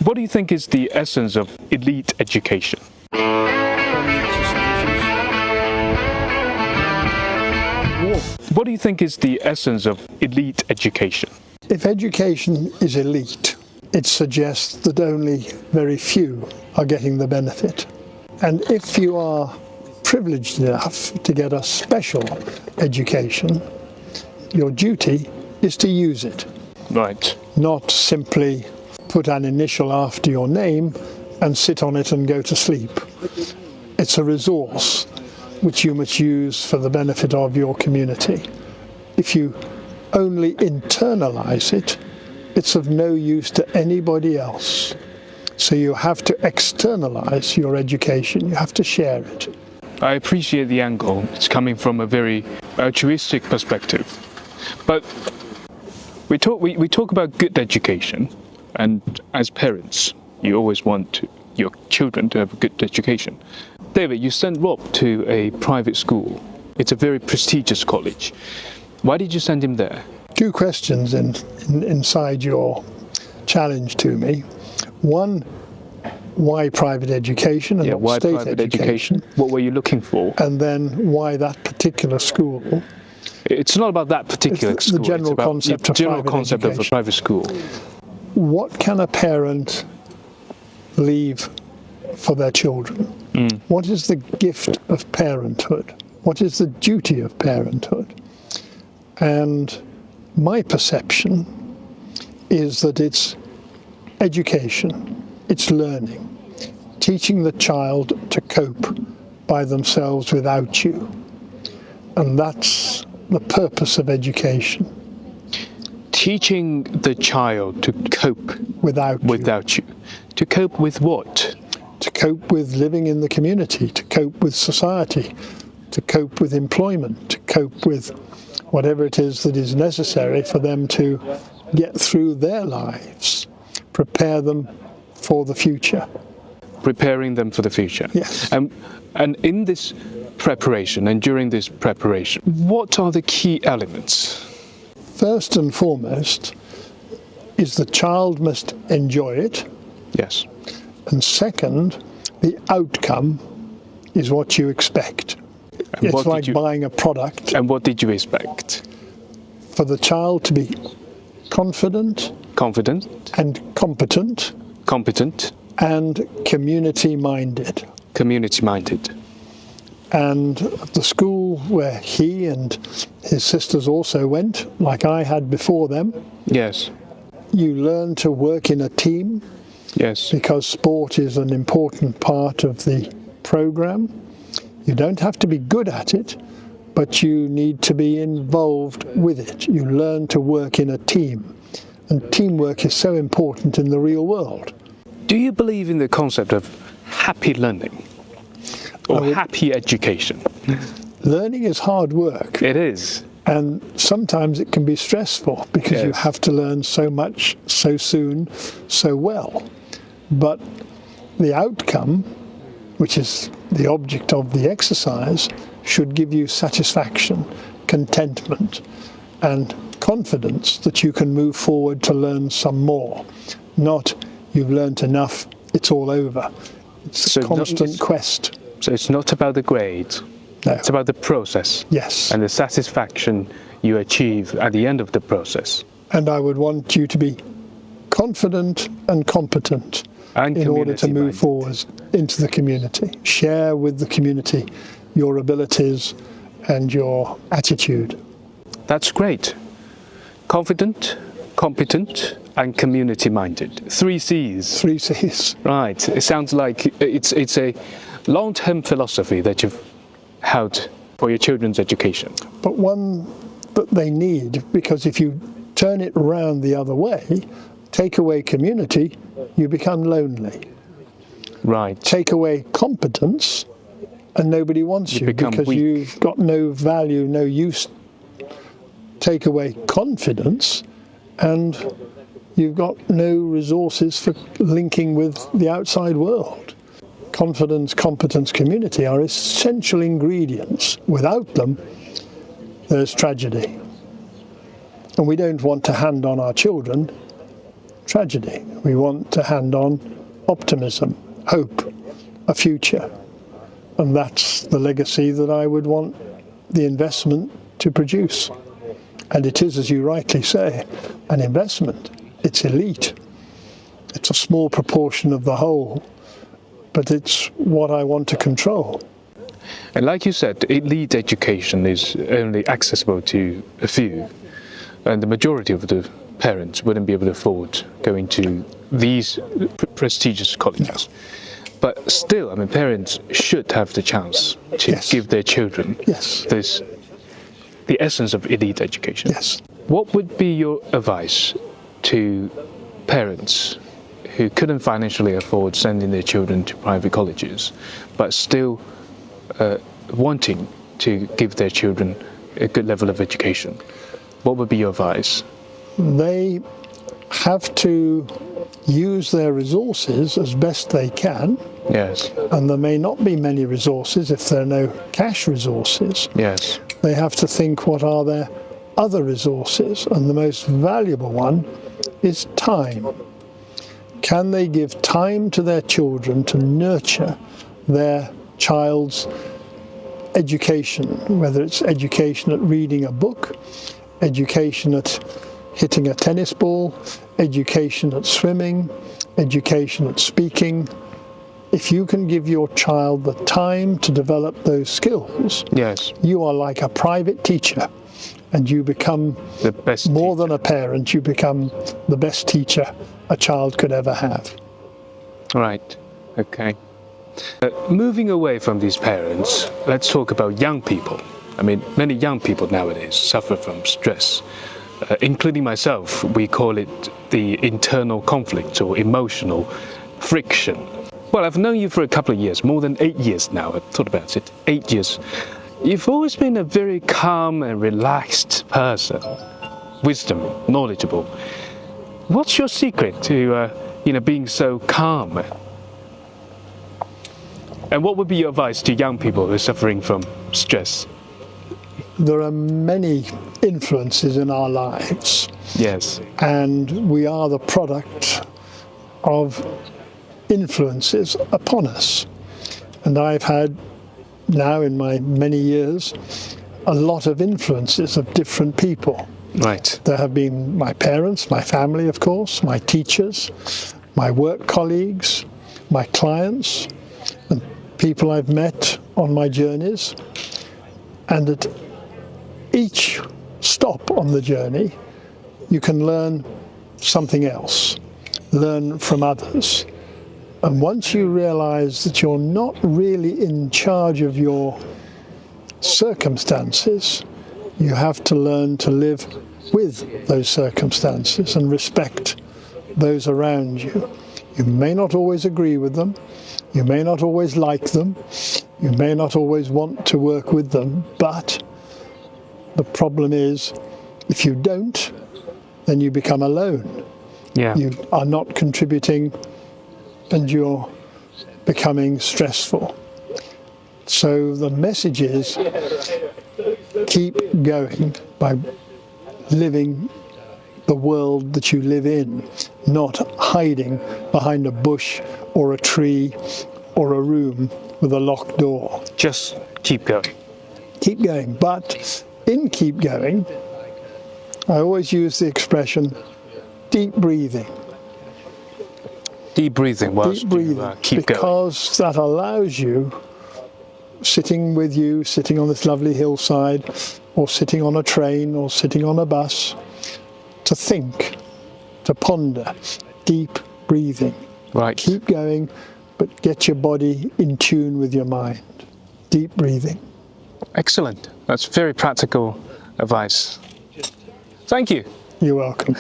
What do you think is the essence of elite education? What do you think is the essence of elite education? If education is elite, it suggests that only very few are getting the benefit. And if you are privileged enough to get a special education, your duty is to use it. Right. Not simply put an initial after your name and sit on it and go to sleep. It's a resource which you must use for the benefit of your community. If you only internalize it, it's of no use to anybody else. So you have to externalize your education, you have to share it. I appreciate the angle. It's coming from a very altruistic perspective. But we talk about good education, and as parents, you always want your children to have a good education. David, you sent Rob to a private school. It's a very prestigious college. Why did you send him there? Two questions inside your challenge to me. One, why private education and why not state private education? What were you looking for? And then why that particular school? It's not about that particular school. The general concept of a private school. What can a parent leave for their children? What is the gift of parenthood? What is the duty of parenthood? And my perception is that it's education, it's learning, teaching the child to cope by themselves without you. And that's the purpose of education. Teaching the child to cope without you. To cope with what? To cope with living in the community, to cope with society, to cope with employment, to cope with whatever it is that is necessary for them to get through their lives, prepare them for the future. Preparing them for the future. Yes. And in this preparation and during this preparation, what are the key elements? First and foremost is the child must enjoy it. Yes. And second, the outcome is what you expect. And it's like buying a product. And what did you expect? For the child to be confident. And competent. And community-minded. And at the school where he and his sisters also went, like I had before them, yes, you learn to work in a team. Yes. Because sport is an important part of the program. You don't have to be good at it, but you need to be involved with it. You learn to work in a team. And teamwork is so important in the real world. Do you believe in the concept of happy learning or happy education? Learning is hard work. It is. And sometimes it can be stressful because you have to learn so much, so soon, so well. But the outcome, which is the object of the exercise, should give you satisfaction, contentment, and confidence that you can move forward to learn some more. Not, you've learnt enough, it's all over. It's a constant quest. So it's not about the grades. No. It's about the process. Yes. And the satisfaction you achieve at the end of the process. And I would want you to be confident and competent in order to move forward into the community. Share with the community your abilities and your attitude. That's great. Confident, competent, and community-minded. 3 C's. 3 C's. Right. It sounds like it's a long-term philosophy that you've held for your children's education. But one that they need, because if you turn it around the other way, take away community, you become lonely. Right. Take away competence, and nobody wants you because weak. You've got no value, no use. Take away confidence, and you've got no resources for linking with the outside world. Confidence, competence, community are essential ingredients. Without them, there's tragedy. And we don't want to hand on our children tragedy. We want to hand on optimism, hope, a future. And that's the legacy that I would want the investment to produce. And it is, as you rightly say, an investment. It's elite. It's a small proportion of the whole, but it's what I want to control. And like you said, elite education is only accessible to a few, and the majority of the parents wouldn't be able to afford going to these prestigious colleges. But still, I mean, parents should have the chance to Yes. give their children Yes. the essence of elite education. Yes. What would be your advice to parents who couldn't financially afford sending their children to private colleges, but still wanting to give their children a good level of education? What would be your advice? They have to use their resources as best they can, Yes, and there may not be many resources if there are no cash resources. yes, They have to think, what are their other resources? And the most valuable one is time. Can they give time to their children to nurture their child's education, whether it's education at reading a book, education at hitting a tennis ball, education at swimming, education at speaking. If you can give your child the time to develop those skills, yes. you are like a private teacher, and you become The best. more than a parent, you become the best teacher a child could ever have. Right. Okay. Moving away from these parents, let's talk about young people. I mean, many young people nowadays suffer from stress, including myself. We call it the internal conflict or emotional friction. Well, I've known you for a couple of years, more than 8 years now. I've thought about it. 8 years. You've always been a very calm and relaxed person, wisdom, knowledgeable. What's your secret to, being so calm? And what would be your advice to young people who are suffering from stress? There are many influences in our lives, Yes. and we are the product of influences upon us. And I've had, now in my many years, a lot of influences of different people. Right. There have been my parents, my family, of course, my teachers, my work colleagues, my clients, and people I've met on my journeys. And at each stop on the journey, you can learn something else, learn from others. And once you realize that you're not really in charge of your circumstances, you have to learn to live with those circumstances and respect those around you. You may not always agree with them, you may not always like them, you may not always want to work with them, but the problem is, if you don't, then you become alone. Yeah. You are not contributing and you're becoming stressful. So the message is, keep going by living the world that you live in, not hiding behind a bush or a tree or a room with a locked door. Just keep going. Keep going, but in keep going, I always use the expression deep breathing. Deep breathing whilst Deep breathing, you keep going. because that allows you, sitting on this lovely hillside, or sitting on a train, or sitting on a bus, to think, to ponder. Deep breathing. Right. Keep going, but get your body in tune with your mind. Deep breathing. Excellent. That's very practical advice. Thank you. You're welcome.